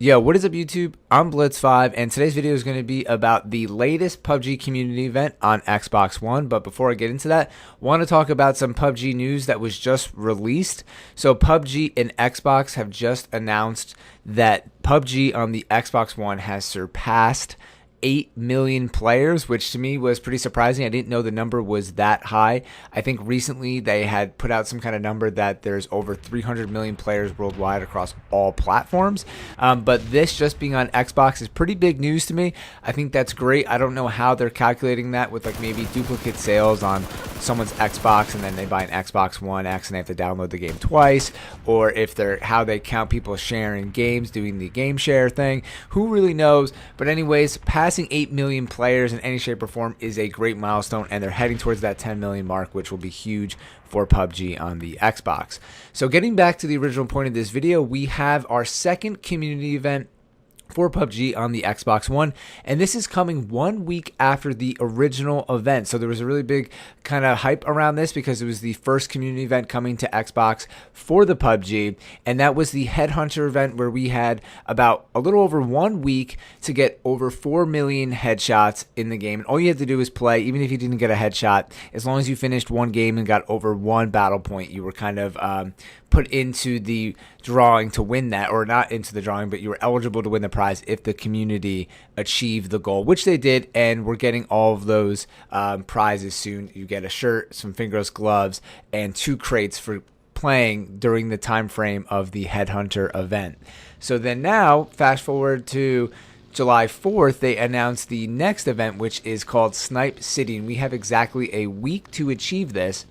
Yo, what is up YouTube? I'm Blitz5 and today's video is going to be about the latest PUBG community event on Xbox One. But before I get into that, I want to talk about some PUBG news that was just released. So PUBG and Xbox have just announced that PUBG on the Xbox One has surpassed 8 million players, which to me was pretty surprising. I didn't know the number was that high. I think recently they had put out some kind of number that there's over 300 million players worldwide across all platforms. But this just being on Xbox is pretty big news to me. I think that's great. I don't know how they're calculating that with like maybe duplicate sales on someone's Xbox and then they buy an Xbox One X and they have to download the game twice, or if they're how they count people sharing games, doing the game share thing. Who really knows? But anyways, passing 8 million players in any shape or form is a great milestone, and they're heading towards that 10 million mark, which will be huge for PUBG on the Xbox. So getting back to the original point of this video, we have our second community event for PUBG on the Xbox One, and this is coming 1 week after the original event. So there was a really big kind of hype around this because it was the first community event coming to Xbox for the PUBG, and that was the Headhunter event where we had about a little over 1 week to get over 4 million headshots in the game. And all you had to do was play, even if you didn't get a headshot, as long as you finished one game and got over one battle point, you were kind of put into the drawing to win that, or not into the drawing, but you were eligible to win the prize if the community achieved the goal, which they did, and we're getting all of those prizes soon. You get a shirt, some fingerless gloves, and 2 crates for playing during the time frame of the Headhunter event. So then now, fast forward to July 4th, they announced the next event, which is called Snipe City, and we have exactly a week to achieve this.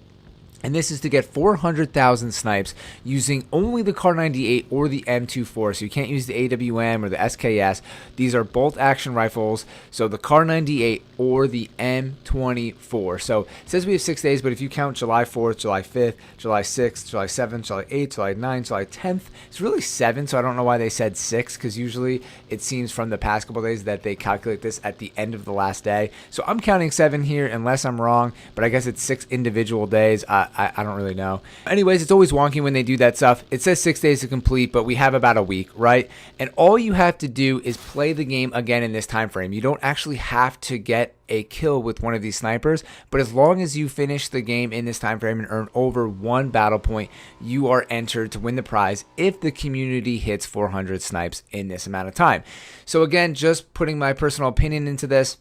And this is to get 400,000 snipes using only the Kar 98 or the M24. So you can't use the AWM or the SKS. These are bolt action rifles. So the Kar 98 or the M24. So it says we have 6 days, but if you count July 4th, July 5th, July 6th, July 7th, July 8th, July 9th, July 10th, it's really 7. So I don't know why they said 6, because usually it seems from the past couple days that they calculate this at the end of the last day. So I'm counting 7 here unless I'm wrong, but I guess it's 6 individual days. I don't really know. Anyways, it's always wonky when they do that stuff. It says 6 days to complete, but we have about a week, right? And all you have to do is play the game again in this time frame. You don't actually have to get a kill with one of these snipers, but as long as you finish the game in this time frame and earn over 1 battle point, you are entered to win the prize if the community hits 400 snipes in this amount of time. So again, just putting my personal opinion into this,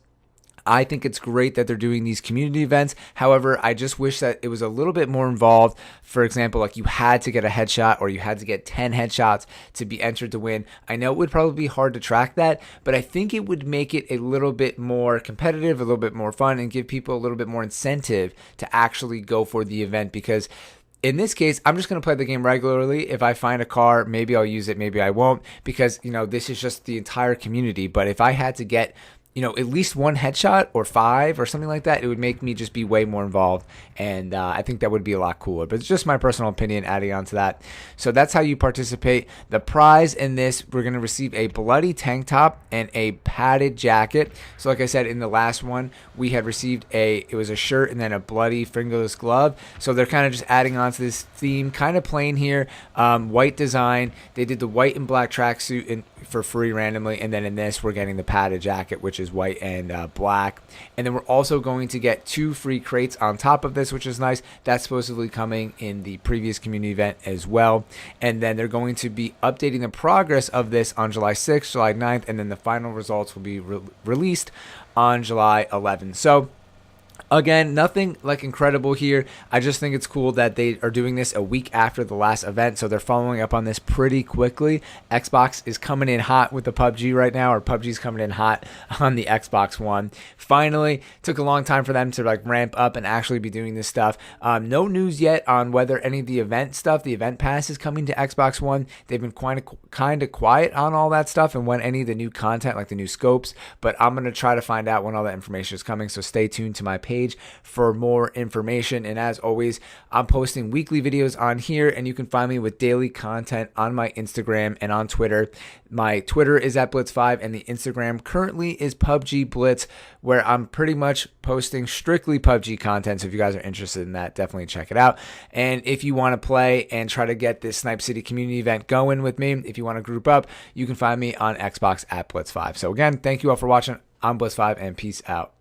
I think it's great that they're doing these community events. However, I just wish that it was a little bit more involved. For example, like you had to get a headshot or you had to get 10 headshots to be entered to win. I know it would probably be hard to track that, but I think it would make it a little bit more competitive, a little bit more fun, and give people a little bit more incentive to actually go for the event, because in this case, I'm just going to play the game regularly. If I find a car, maybe I'll use it, maybe I won't, because, you know, this is just the entire community. But if I had to get, you know, at least 1 headshot or 5 or something like that, it would make me just be way more involved, and I think that would be a lot cooler. But it's just my personal opinion adding on to that. So that's how you participate. The prize in this, we're going to receive a bloody tank top and a padded jacket. So like I said, in the last one, we had received it was a shirt and then a bloody fingerless glove. So they're kind of just adding on to this theme, kind of plain here. White design. They did the white and black tracksuit for free randomly, and then in this, we're getting the padded jacket, which is white and black. And then we're also going to get 2 free crates on top of this, which is nice. That's supposedly coming in the previous community event as well. And then they're going to be updating the progress of this on July 6th, July 9th, and then the final results will be released on July 11th. So again, nothing like incredible here. I just think it's cool that they are doing this a week after the last event, so they're following up on this pretty quickly. Xbox is coming in hot with the PUBG right now, or PUBG's coming in hot on the Xbox One. Finally, took a long time for them to like ramp up and actually be doing this stuff. No news yet on whether any of the event stuff, the event pass, is coming to Xbox One. They've been kind of quiet on all that stuff and when any of the new content, like the new scopes, but I'm going to try to find out when all that information is coming, so stay tuned to my page page for more information. And as always, I'm posting weekly videos on here, and you can find me with daily content on my Instagram and on Twitter. My Twitter is at Blitz5, and the Instagram currently is PUBG Blitz, where I'm pretty much posting strictly PUBG content. So if you guys are interested in that, definitely check it out. And if you want to play and try to get this Snipe City community event going with me, if you want to group up, you can find me on Xbox at Blitz5. So again, thank you all for watching. I'm Blitz5, and peace out.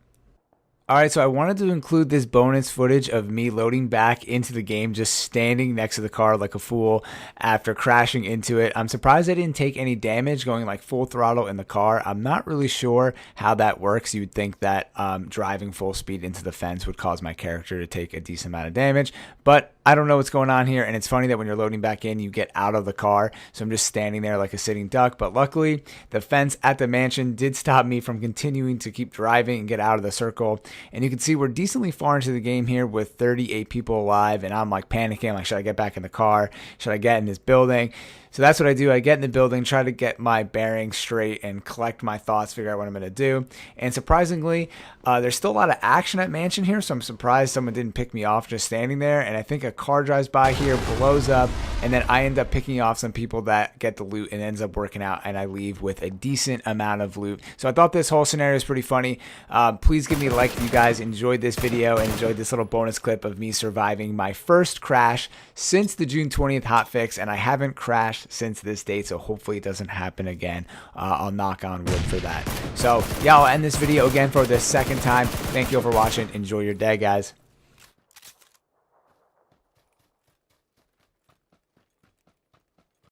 Alright, so I wanted to include this bonus footage of me loading back into the game, just standing next to the car like a fool after crashing into it. I'm surprised I didn't take any damage going like full throttle in the car. I'm not really sure how that works. You would think that driving full speed into the fence would cause my character to take a decent amount of damage, but I don't know what's going on here. And it's funny that when you're loading back in, you get out of the car. So I'm just standing there like a sitting duck. But luckily, the fence at the mansion did stop me from continuing to keep driving and get out of the circle. And you can see we're decently far into the game here with 38 people alive, and I'm like panicking, like, should I get back in the car? Should I get in this building? So that's what I do. I get in the building, try to get my bearings straight and collect my thoughts, figure out what I'm going to do. And surprisingly, there's still a lot of action at Mansion here, so I'm surprised someone didn't pick me off just standing there. And I think a car drives by here, blows up, and then I end up picking off some people that get the loot and ends up working out, and I leave with a decent amount of loot. So I thought this whole scenario is pretty funny. Please give me a like if you guys enjoyed this video and enjoyed this little bonus clip of me surviving my first crash since the June 20th hotfix, and I haven't crashed since this date, so hopefully it doesn't happen again. I'll knock on wood for that. So yeah, I'll end this video again for the second time. Thank you all for watching. Enjoy your day, guys.